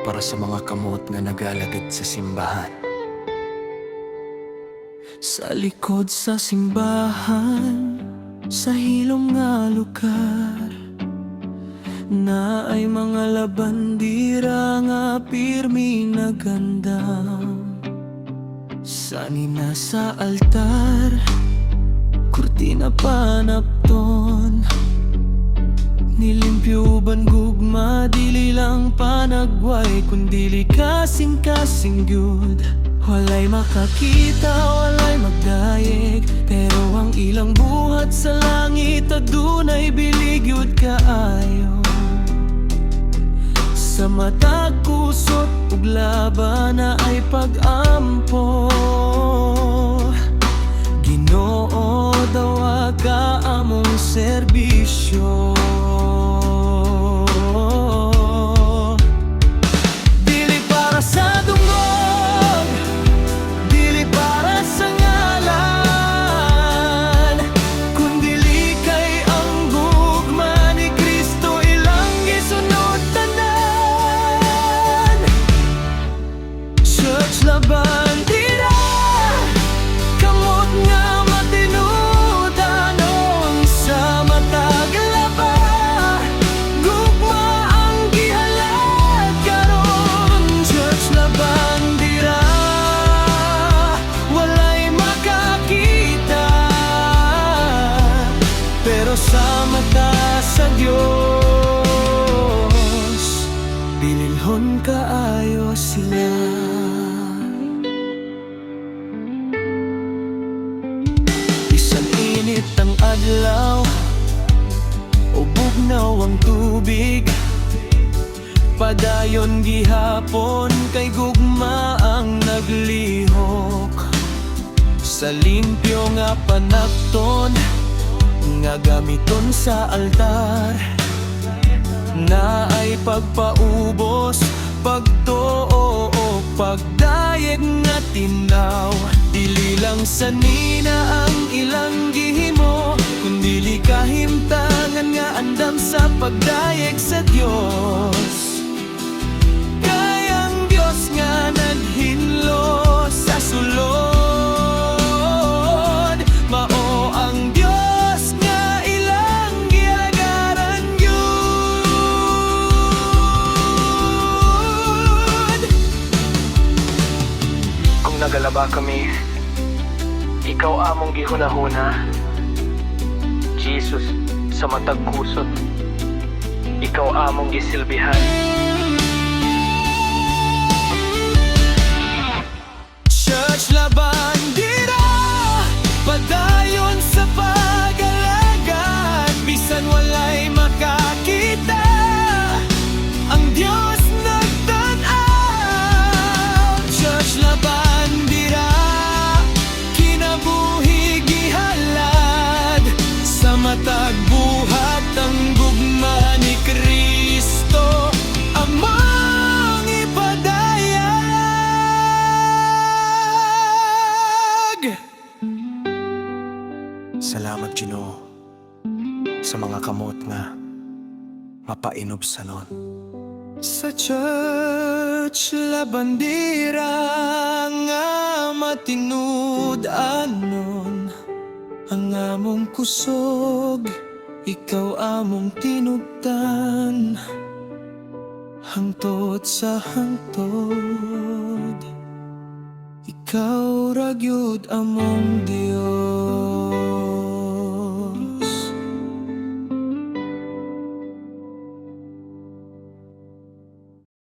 para sa mga kamot nga nagalagad sa simbahan. Sa likod sa simbahan, sa hilom nga lugar, na ay mga labandira nga pirmi na gandam. Sanina sa altar, kurtina panapton, nilimpyo ban gugma, dili lang panagway, kundili kasing-kasing gyud. Walay makakita, walay magdayeg, pero ang ilang buhat sa langit adunay bilig yud kaayo. Sa matag kusot ug laban na ay pag-ampo, Ginoo dawa ka among serbisyo. Dili para sa dungog, dili para sa ngalan, kundili kay ang gugma ni Kristo ilang gisunod tanan. Church laban dira, kamot nga matinudanon sa matag laba, gugma ang gihalad karon. Church laban dira, walay makakita, pero sa mata sa Diyos bililhon kaayo sila. Bisan init ang adlaw o bugnaw ang tubig, padayon gihapon kay gugma ang naglihok. Sa limpyo nga panakton nga gamiton sa altar, na ay pagpaubos, pagtuo o pagdayeg nga tinaw. Dili lang sanina ang ilang gihimo, kundili kahimtangan nga andam sa pagdayeg sa Dios. Kay ang Dios nga naghinlo sa sulod, mao ang Dios nga ilang gialagaran gyud. Kung nagalaba kami, ikaw among gihunahuna. Jesus, sa matag kusot, ikaw among gisilbihan. Church laban dira, padayon sa pag-alagad, bisan walay makakita, ang Diyos nagtan-aw. Church laban dira, kinabuhi gihalad, sa matag buhat ang gugma ni Kristo amang ipadayag. Salamat, Ginoo, sa mga kamot nga mapainobsanon. Sa church labandira nga matinud-anon, ang among kusog, ikaw among tinubtan, hangtod sa hangtod, ikaw ra gyud among Dios.